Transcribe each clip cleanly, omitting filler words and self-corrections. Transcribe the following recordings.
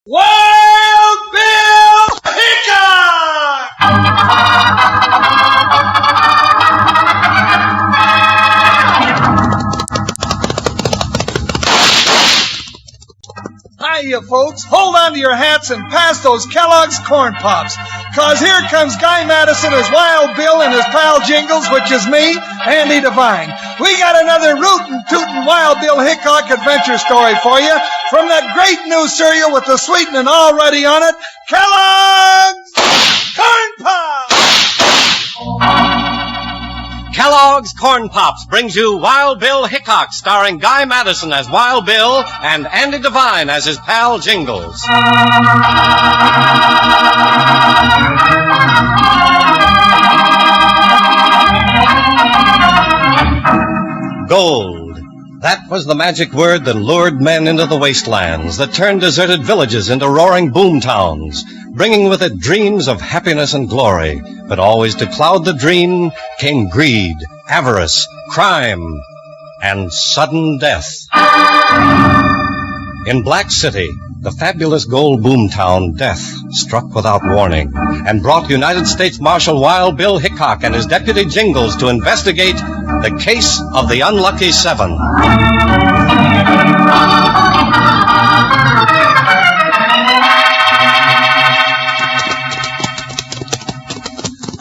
Wild Bill Hickok! Hiya, folks. Hold on to your hats and pass those Kellogg's Corn Pops. 'Cause here comes Guy Madison as Wild Bill and his pal Jingles, which is me, Andy Devine. We got another rootin' tootin' Wild Bill Hickok adventure story for you from that great new cereal with the sweetening already on it, Kellogg's Corn Pops! Kellogg's Corn Pops brings you Wild Bill Hickok, starring Guy Madison as Wild Bill and Andy Devine as his pal Jingles. Gold. That was the magic word that lured men into the wastelands, that turned deserted villages into roaring boom towns, bringing with it dreams of happiness and glory. But always to cloud the dream came greed, avarice, crime, and sudden death. In Black City, the fabulous gold boomtown, death struck without warning and brought United States Marshal Wild Bill Hickok and his deputy Jingles to investigate the case of the Unlucky Seven.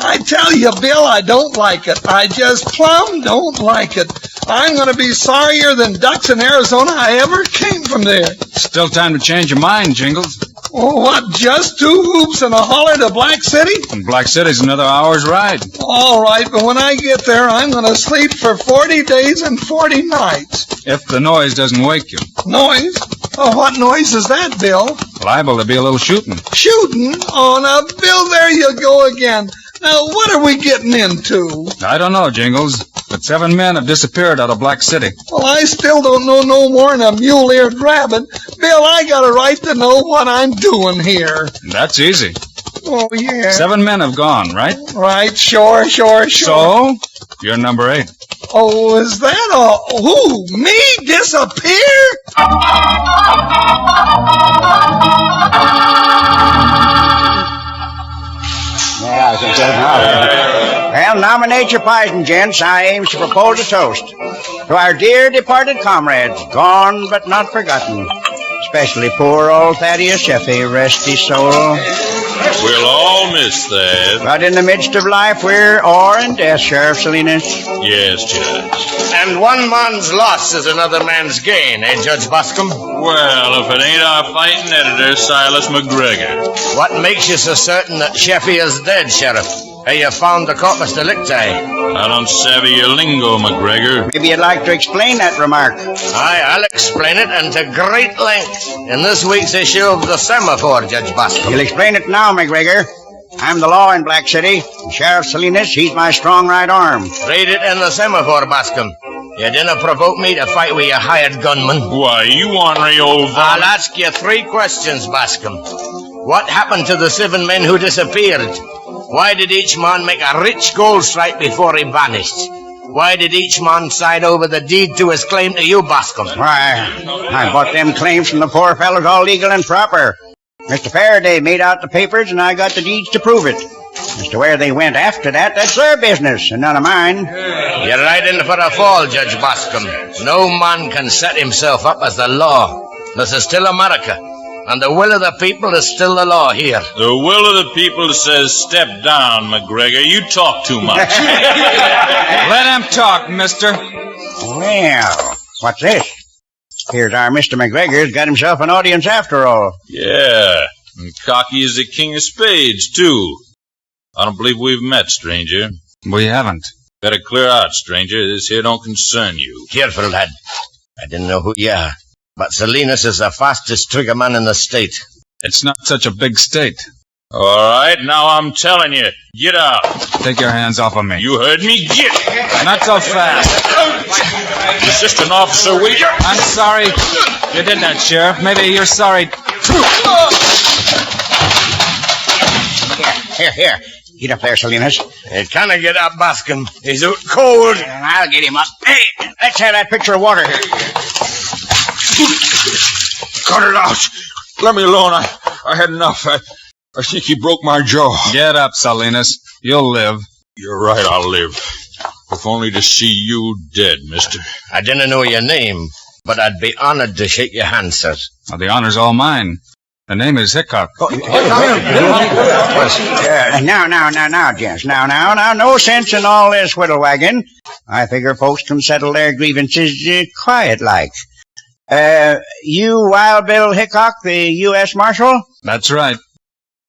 I tell you, Bill, I don't like it. I just plumb don't like it. I'm going to be sorrier than ducks in Arizona I ever came from there. Still time to change your mind, Jingles. Oh, what, just 2 hoops and a holler to Black City? And Black City's another hour's ride. All right, but when I get there, I'm going to sleep for 40 days and 40 nights. If the noise doesn't wake you. Noise? Oh, what noise is that, Bill? Liable to be a little shooting. Shooting? Oh, now, Bill, there you go again. Now, what are we getting into? I don't know, Jingles, but 7 men have disappeared out of Black City. Well, I still don't know no more than a mule-eared rabbit. Bill, I got a right to know what I'm doing here. That's easy. Oh, yeah. 7 men have gone, right? Right, sure. So, you're number 8. Oh, is that all? Who? Me? Disappear? Well, nominate your pardon, gents. I aim to propose a toast to our dear departed comrades, gone but not forgotten. Especially poor old Thaddeus Sheffey, rest his soul. We'll all miss that. But in the midst of life, we're o'er in death, Sheriff Salinas. Yes, Judge. And one man's loss is another man's gain, eh, Judge Boscombe? Well, if it ain't our fighting editor, Silas McGregor. What makes you so certain that Sheffey is dead, Sheriff? Have you found the corpus delicti? I don't savvy your lingo, McGregor. Maybe you'd like to explain that remark. Aye, I'll explain it, and to great length, in this week's issue of the Semaphore, Judge Boscombe. You'll explain it now, McGregor. I'm the law in Black City. Sheriff Salinas, he's my strong right arm. Read it in the Semaphore, Boscombe. You didn't provoke me to fight with your hired gunman. Why, you ornery old I'll ask you 3 questions, Boscombe. What happened to the 7 men who disappeared? Why did each man make a rich gold stripe before he vanished? Why did each man sign over the deed to his claim to you, Boscombe? Why, I bought them claims from the poor fellows all legal and proper. Mr. Faraday made out the papers, and I got the deeds to prove it. As to where they went after that, that's their business, and none of mine. You're right in for a fall, Judge Boscombe. No man can set himself up as the law. This is still America, and the will of the people is still the law here. The will of the people says step down, McGregor. You talk too much. Let him talk, mister. Well, what's this? Here's our Mr. McGregor's got himself an audience after all. Yeah, and cocky is the king of spades, too. I don't believe we've met, stranger. We haven't. Better clear out, stranger. This here don't concern you. Careful, lad. I didn't know who you are, but Salinas is the fastest trigger man in the state. It's not such a big state. All right, now I'm telling you, get out. Take your hands off of me. You heard me, get. Not so fast. Assistant officer, will you? I'm sorry you did that, Sheriff. Maybe you're sorry. Here. Get up there, Salinas. He can't get up, Boscombe. He's out cold. I'll get him up. Hey, let's have that pitcher of water here. Cut it out. Let me alone. I had enough. I think he broke my jaw. Get up, Salinas. You'll live. You're right, I'll live. If only to see you dead, mister. I didn't know your name, but I'd be honored to shake your hand, sir. Well, the honor's all mine. The name is Hickok. Now, gents. Now, no sense in all this whittle wagging. I figure folks can settle their grievances quiet-like. You Wild Bill Hickok, the U.S. Marshal? That's right.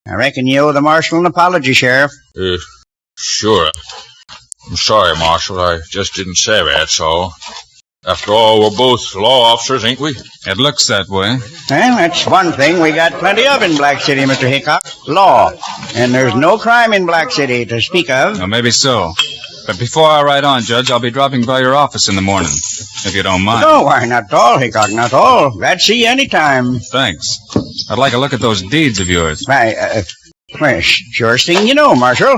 I reckon you owe the Marshal an apology, Sheriff. Sure. I'm sorry, Marshal. I just didn't say that's all. After all, we're both law officers, ain't we? It looks that way. Well, that's one thing we got plenty of in Black City, Mr. Hickok. Law. And there's no crime in Black City to speak of. Well, maybe so. But before I ride on, Judge, I'll be dropping by your office in the morning, if you don't mind. No, why, not at all, Hickok, not at all. Glad to see you any time. Thanks. I'd like a look at those deeds of yours. Why, surest thing you know, Marshal.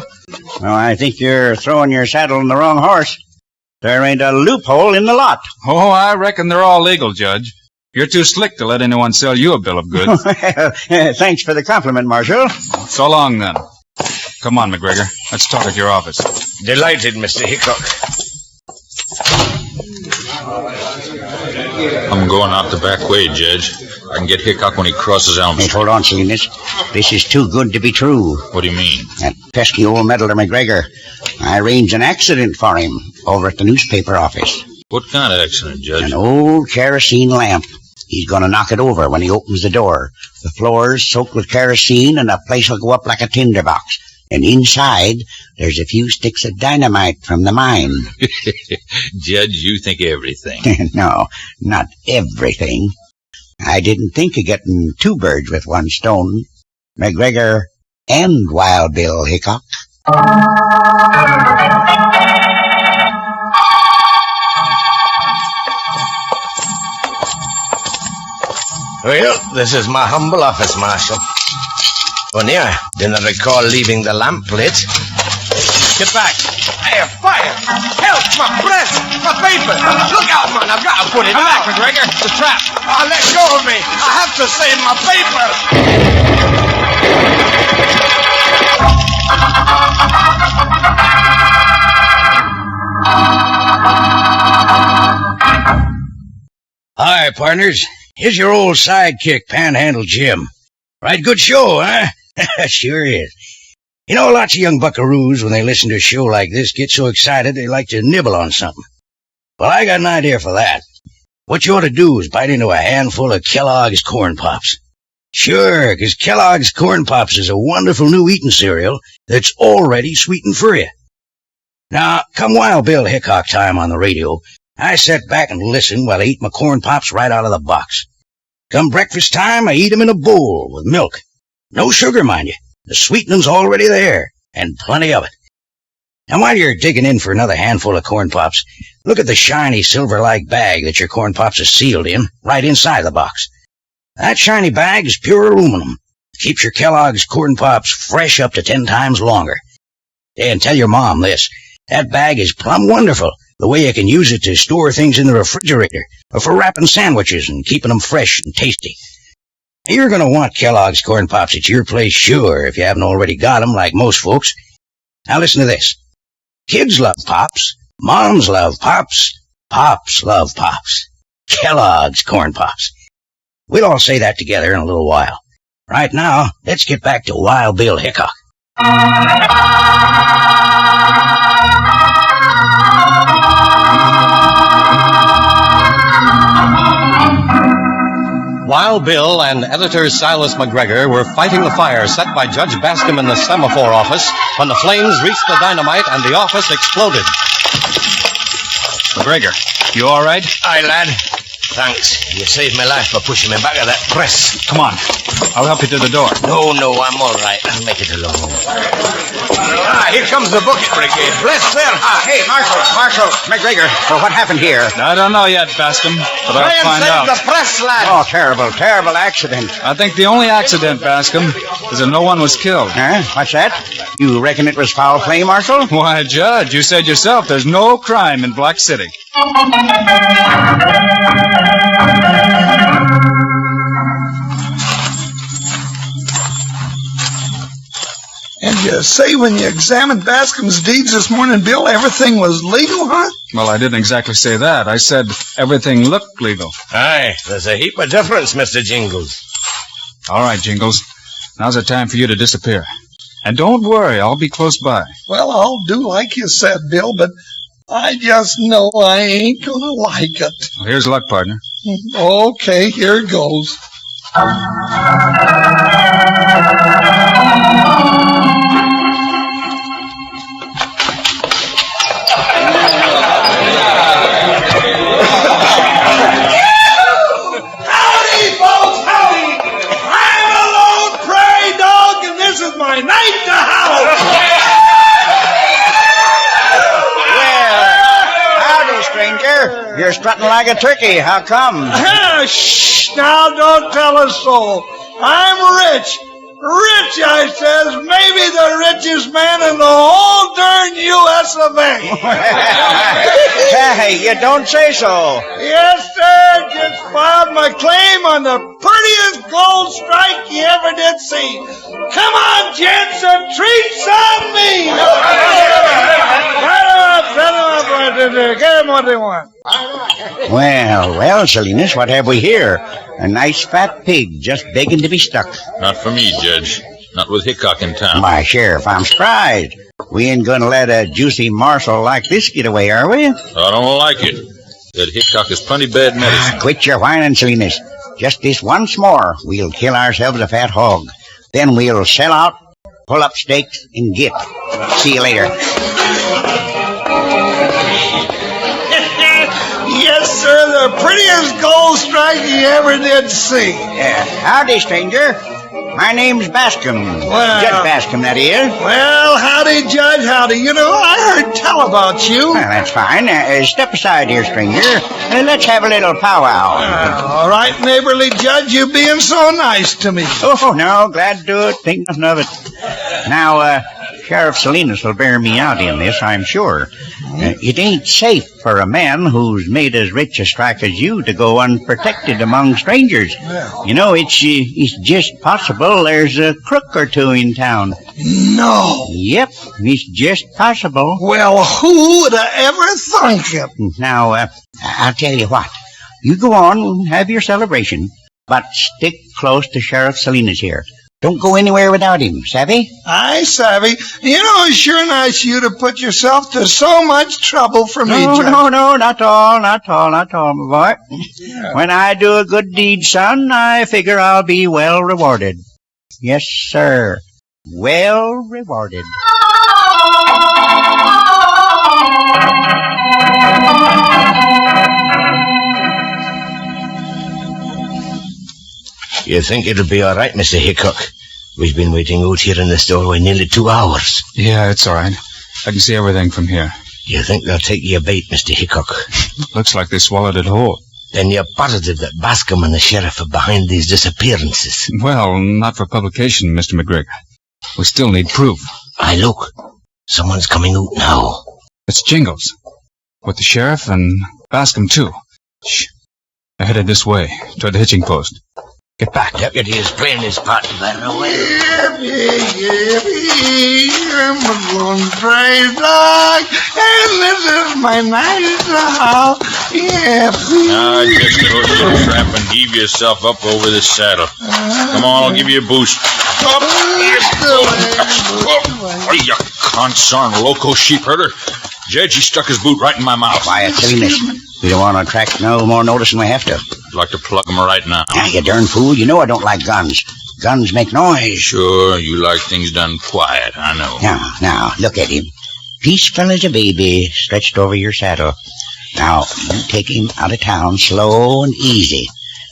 Well, I think you're throwing your saddle on the wrong horse. There ain't a loophole in the lot. Oh, I reckon they're all legal, Judge. You're too slick to let anyone sell you a bill of goods. Thanks for the compliment, Marshal. So long, then. Come on, McGregor. Let's talk at your office. Delighted, Mr. Hickok. I'm going out the back way, Judge. I can get Hickok when he crosses Elm Street. Hold on, Salinas. This is too good to be true. What do you mean? That pesky old meddler McGregor. I arranged an accident for him over at the newspaper office. What kind of accident, Judge? An old kerosene lamp. He's going to knock it over when he opens the door. The floor's soaked with kerosene, and the place will go up like a tinderbox. And inside, there's a few sticks of dynamite from the mine. Judge, you think everything. No, not everything. I didn't think of getting two birds with one stone. McGregor and Wild Bill Hickok. Well, this is my humble office, Marshal. Only I didn't recall leaving the lamp lit. Get back. Hey, fire! Help! My press! My paper! Look out, man! I've got to put it out! Come back, McGregor! It's a trap! Oh, let go of me! I have to save my paper! Hi, partners. Here's your old sidekick, Panhandle Jim. Right good show, huh? Sure is. You know, lots of young buckaroos, when they listen to a show like this, get so excited they like to nibble on something. Well, I got an idea for that. What you ought to do is bite into a handful of Kellogg's Corn Pops. Sure, 'cause Kellogg's Corn Pops is a wonderful new eating cereal that's already sweetened for you. Now, come Wild Bill Hickok time on the radio, I sit back and listen while I eat my Corn Pops right out of the box. Come breakfast time, I eat 'em in a bowl with milk. No sugar, mind you. The sweetening's already there, and plenty of it. And while you're digging in for another handful of Corn Pops, look at the shiny silver-like bag that your Corn Pops are sealed in, right inside the box. That shiny bag is pure aluminum. Keeps your Kellogg's Corn Pops fresh up to 10 times longer. And tell your mom this, that bag is plumb wonderful, the way you can use it to store things in the refrigerator, or for wrapping sandwiches and keeping them fresh and tasty. You're going to want Kellogg's Corn Pops at your place, sure, if you haven't already got them like most folks. Now listen to this. Kids love Pops. Moms love Pops. Pops love Pops. Kellogg's Corn Pops. We'll all say that together in a little while. Right now, let's get back to Wild Bill Hickok. Wild Bill and editor Silas McGregor were fighting the fire set by Judge Bascom in the semaphore office when the flames reached the dynamite and the office exploded. McGregor, you all right? Aye, lad. Thanks. You saved my life by pushing me back of that press. Come on. I'll help you to the door. No, I'm all right. I'll make it alone. Here comes the bucket brigade. Bless their hearts. Hey, Marshal McGregor. Well, what happened here? I don't know yet, Bascom, but Try I'll and find save out. the press, lad. Oh, terrible accident. I think the only accident, Bascom, is that no one was killed. Huh? What's that? You reckon it was foul play, Marshal? Why, Judge, you said yourself there's no crime in Black City. You say when you examined Bascom's deeds this morning, Bill, everything was legal, huh? Well, I didn't exactly say that. I said everything looked legal. Aye, there's a heap of difference, Mr. Jingles. All right, Jingles. Now's the time for you to disappear. And don't worry, I'll be close by. Well, I'll do like you said, Bill, but I just know I ain't gonna like it. Well, here's luck, partner. Okay, here goes. My night to howl! Well, howdy, stranger. You're strutting like a turkey. How come? Shh! Now, don't tell us so. I'm rich. Rich, I says. Maybe the richest man in the whole darn U.S. of A. Hey, you don't say so. Yes, sir. Just filed my claim on the prettiest gold strike you ever did see. Come on, gents, and treats on me. Set them up. Get them what they want. Well, Salinas, what have we here? A nice fat pig just begging to be stuck. Not for me, Judge. Not with Hickok in town. My Sheriff, I'm surprised. We ain't gonna let a juicy morsel like this get away, are we? I don't like it. That Hickok is plenty bad medicine. Quit your whining, Salinas. Just this once more, we'll kill ourselves a fat hog. Then we'll sell out, pull up stakes, and get. See you later. Yes, sir, the prettiest gold strike you ever did see. Howdy, stranger. My name's Bascom. Well, Judge Bascom, that is. Well, howdy, Judge, howdy. You know, I heard tell about you. Well, that's fine. Step aside here, stranger. Let's have a little powwow. All right, neighborly Judge, you being so nice to me. Oh, no, glad to do it. Think nothing of it. Now, Sheriff Salinas will bear me out in this, I'm sure. It ain't safe for a man who's made as rich a strike as you to go unprotected among strangers. Well. You know, it's just possible there's a crook or two in town. No. Yep, it's just possible. Well, who would have ever thunk it? Now, I'll tell you what. You go on and have your celebration, but stick close to Sheriff Salinas here. Don't go anywhere without him, savvy? Aye, savvy. You know, it's sure nice of you to put yourself to so much trouble for me, Judge. No, not all, my boy. Yeah. When I do a good deed, son, I figure I'll be well rewarded. Yes, sir. Well rewarded. You think it'll be all right, Mr. Hickok? We've been waiting out here in this doorway nearly 2 hours. Yeah, it's all right. I can see everything from here. You think they'll take your bait, Mr. Hickok? Looks like they swallowed it whole. Then you're positive that Bascom and the sheriff are behind these disappearances? Well, not for publication, Mr. McGregor. We still need proof. Aye, look. Someone's coming out now. It's Jingles. With the sheriff and Bascom, too. Shh. They're headed this way, toward the hitching post. Get back. Deputy is playing his part right away. Yippee, I'm a lone praise dog, and this is my night howl. Yippee. Now, just close your trap and heave yourself up over this saddle. Come on, I'll give you a boost. What are you, consarn loco sheep herder? Judge, he stuck his boot right in my mouth. Quiet, Salinas. We don't want to attract no more notice than we have to. I'd like to plug him right now. Ah, you darn fool. You know I don't like guns. Guns make noise. Sure, you like things done quiet, I know. Now, look at him. Peaceful as a baby, stretched over your saddle. Now, you take him out of town slow and easy.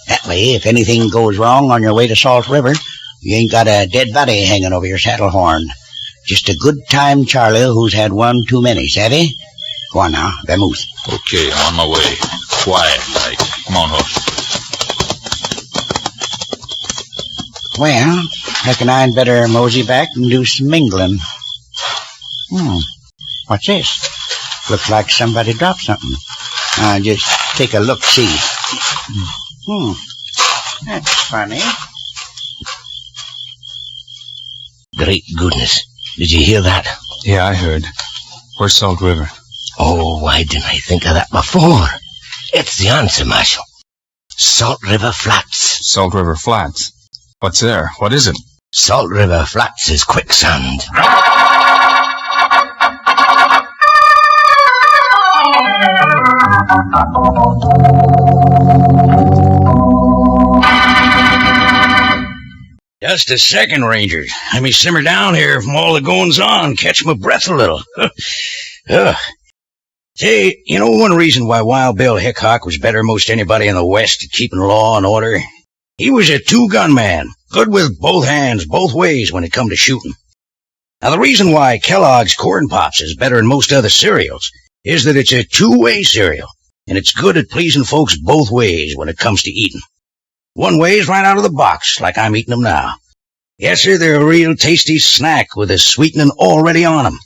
That way, if anything goes wrong on your way to Salt River, you ain't got a dead body hanging over your saddle horn. Just a good time Charlie who's had one too many, savvy? Go on now, vamoose. Okay, I'm on my way. Quiet, like. Come on, horse. Well, reckon I'd better mosey back and do some mingling. What's this? Looks like somebody dropped something. Just take a look-see. That's funny. Great goodness. Did you hear that? Yeah, I heard. Where's Salt River? Oh, why didn't I think of that before? It's the answer, Marshal. Salt River Flats. Salt River Flats. What's there? What is it? Salt River Flats is quicksand. Just a second, Rangers. Let me simmer down here from all the goings on, catch my breath a little. Say, you know one reason why Wild Bill Hickok was better than most anybody in the West at keeping law and order? He was a two-gun man, good with both hands, both ways when it come to shooting. Now, the reason why Kellogg's Corn Pops is better than most other cereals is that it's a two-way cereal, and it's good at pleasing folks both ways when it comes to eating. One way is right out of the box, like I'm eating them now. Yes, sir, they're a real tasty snack with a sweetening already on them.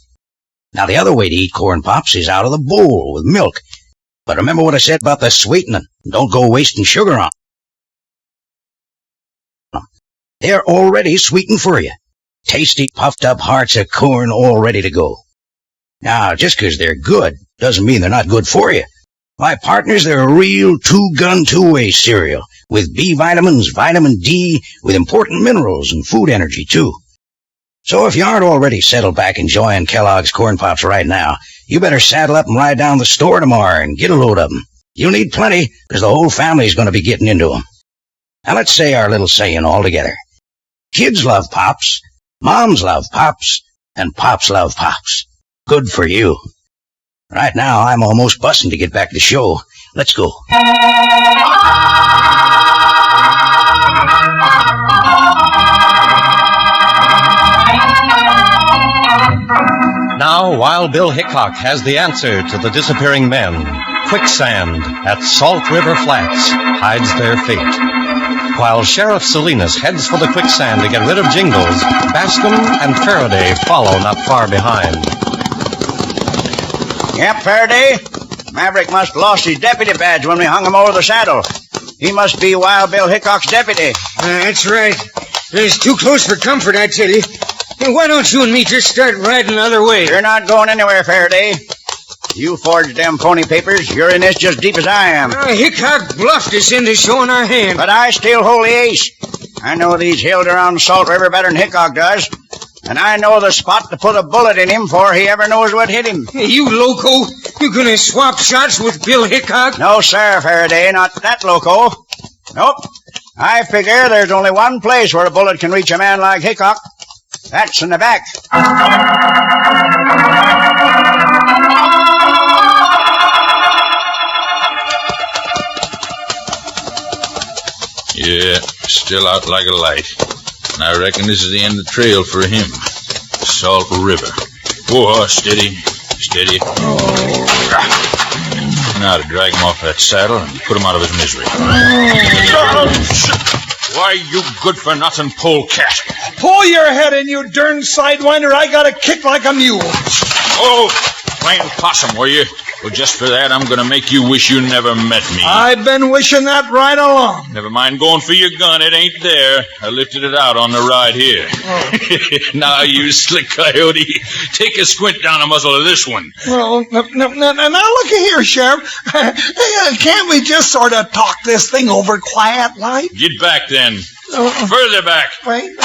Now, the other way to eat Corn Pops is out of the bowl with milk. But remember what I said about the sweetening. Don't go wasting sugar on them. They're already sweetened for you. Tasty, puffed-up hearts of corn all ready to go. Now, just 'cause they're good doesn't mean they're not good for you. My partners, they're a real two-gun, two-way cereal with B vitamins, vitamin D, with important minerals and food energy, too. So if you aren't already settled back enjoying Kellogg's Corn Pops right now, you better saddle up and ride down to the store tomorrow and get a load of them. You'll need plenty, because the whole family's going to be getting into them. Now let's say our little saying all together. Kids love Pops, moms love Pops, and Pops love Pops. Good for you. Right now, I'm almost busting to get back to the show. Let's go. Now, Wild Bill Hickok has the answer to the disappearing men. Quicksand at Salt River Flats hides their fate. While Sheriff Salinas heads for the quicksand to get rid of Jingles, Bascom and Faraday follow not far behind. Yep, Faraday. Maverick must have lost his deputy badge when we hung him over the saddle. He must be Wild Bill Hickok's deputy. That's right. It's too close for comfort, I tell you. Why don't you and me just start riding the other way? You're not going anywhere, Faraday. You forged them phony papers. You're in this just deep as I am. Hickok bluffed us into showing our hand. But I still hold the ace. I know these hills around Salt River better than Hickok does. And I know the spot to put a bullet in him before he ever knows what hit him. Hey, you loco. You gonna swap shots with Bill Hickok? No, sir, Faraday. Not that loco. Nope. I figure there's only one place where a bullet can reach a man like Hickok. That's in the back. Yeah, still out like a light. And I reckon this is the end of the trail for him. Salt River. Whoa, steady, steady. Now to drag him off that saddle and put him out of his misery. Why, you good-for-nothing polecat. Pull your head in, you darn sidewinder. I got a kick like a mule. Oh, plain possum, were you? Well, just for that, I'm going to make you wish you never met me. I've been wishing that right along. Never mind going for your gun. It ain't there. I lifted it out on the ride here. Oh. Now, you slick coyote, take a squint down the muzzle of this one. Well, now look here, Sheriff. Can't we just sort of talk this thing over quiet like? Get back, then. Further back. Wait.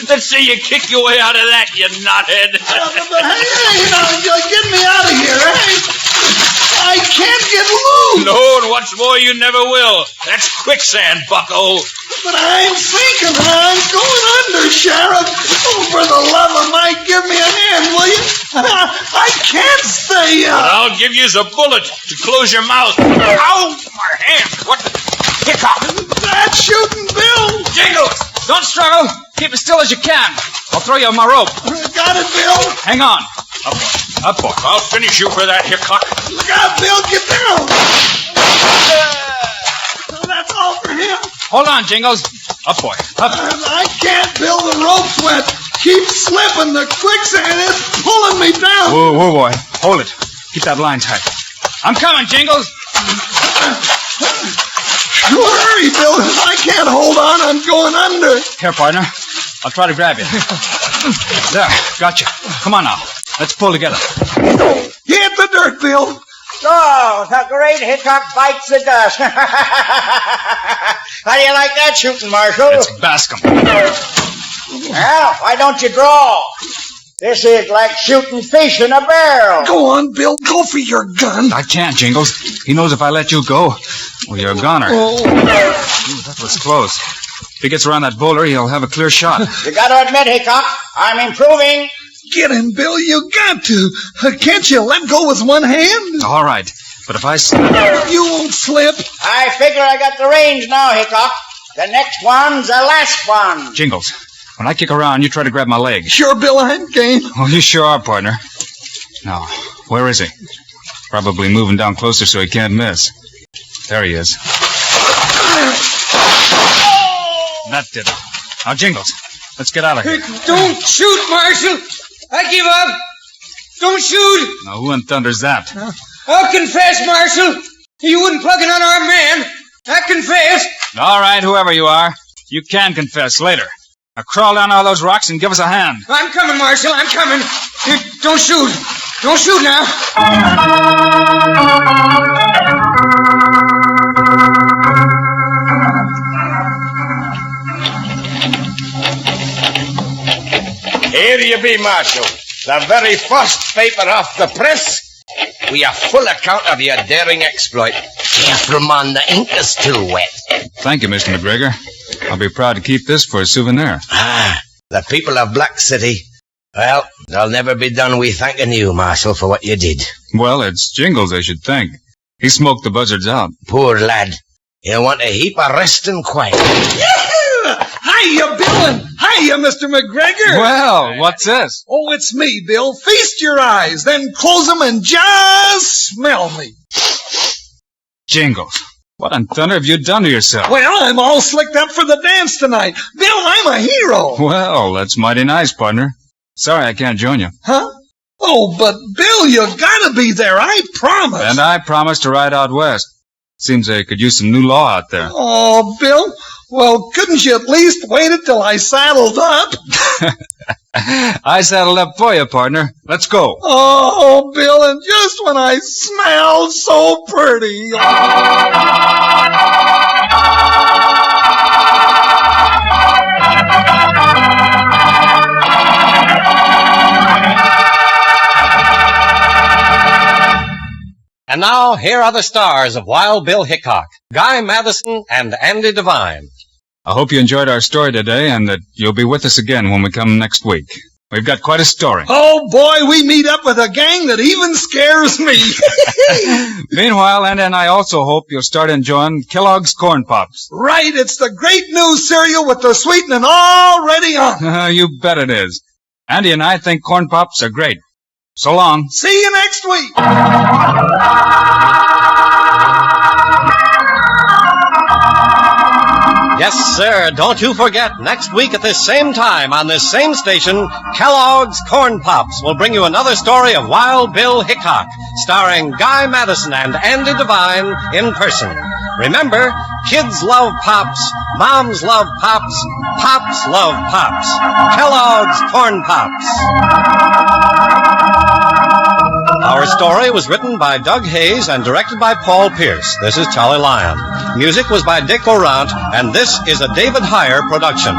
Let's see you kick your way out of that, you knothead. Hey, get me out of here, I can't get loose. No, and what's more, you never will. That's quicksand, bucko. But I'm sinking. I'm going under, Sheriff. Oh, for the love of Mike, give me a hand, will you? I can't stay up. But I'll give you a bullet to close your mouth. Ow! My hand. What the... Hickok! That's shooting Bill. Jingles! Don't struggle. Keep as still as you can. I'll throw you on my rope. Got it, Bill. Hang on. Up, boy. I'll finish you for that, Hickok. Look out, Bill. Get down. That's all for him. Hold on, Jingles. Up, boy. Up. I can't, Bill. The rope's wet. Keep slipping. The quicksand is pulling me down. Whoa, boy. Hold it. Keep that line tight. I'm coming, Jingles. Hurry, Bill. Bill. I can't hold on. I'm going under. Here, partner. I'll try to grab you. There, gotcha. Come on now. Let's pull together. Hit the dirt, Bill. Oh, the great Hickok bites the dust. How do you like that shooting, Marshal? It's Bascom. Well, why don't you draw? This is like shooting fish in a barrel. Go on, Bill. Go for your gun. I can't, Jingles. He knows if I let you go, well, you're a goner. Oh. Ooh, that was close. If he gets around that boulder, he'll have a clear shot. You gotta admit, Hickok, I'm improving. Get him, Bill. You got to. Can't you let go with one hand? All right, but if I slip... You won't slip. I figure I got the range now, Hickok. The next one's the last one. Jingles, when I kick around, you try to grab my leg. Sure, Bill, I'm game. Oh, you sure are, partner. Now, where is he? Probably moving down closer so he can't miss. There he is. That did it. Now, Jingles, let's get out of here. Don't shoot, Marshal. I give up. Don't shoot. Now, who in thunder's that? I'll confess, Marshal. You wouldn't plug an unarmed man. I confess. All right, whoever you are, you can confess later. Now, crawl down all those rocks and give us a hand. I'm coming, Marshal. I'm coming. Don't shoot. Don't shoot now. Here you be, Marshal. The very first paper off the press. We have full account of your daring exploit. Careful, man, the ink is still wet. Thank you, Mr. McGregor. I'll be proud to keep this for a souvenir. The people of Black City. Well, they'll never be done with thanking you, Marshal, for what you did. Well, it's Jingles, I should think. He smoked the buzzards out. Poor lad. He'll want a heap of rest and quiet. Hiya, Bill, and hiya, Mr. McGregor. Well, what's this? Oh, it's me, Bill. Feast your eyes, then close them and just smell me. Jingles, what in thunder have you done to yourself? Well, I'm all slicked up for the dance tonight. Bill, I'm a hero. Well, that's mighty nice, partner. Sorry I can't join you. Huh? Oh, but Bill, you gotta be there. I promise. And I promised to ride out west. Seems they could use some new law out there. Oh, Bill. Well, couldn't you at least wait until I saddled up? I saddled up for you, partner. Let's go. Oh, Bill, and just when I smelled so pretty. And now, here are the stars of Wild Bill Hickok, Guy Madison and Andy Devine. I hope you enjoyed our story today and that you'll be with us again when we come next week. We've got quite a story. Oh, boy, we meet up with a gang that even scares me. Meanwhile, Andy and I also hope you'll start enjoying Kellogg's Corn Pops. Right, it's the great new cereal with the sweetening already on. You bet it is. Andy and I think Corn Pops are great. So long. See you next week. Yes, sir. Don't you forget, next week at this same time on this same station, Kellogg's Corn Pops will bring you another story of Wild Bill Hickok, starring Guy Madison and Andy Devine in person. Remember, kids love Pops, moms love Pops, Pops love Pops. Kellogg's Corn Pops. Our story was written by Doug Hayes and directed by Paul Pierce. This is Charlie Lyon. Music was by Dick Orant, and this is a David Heyer production.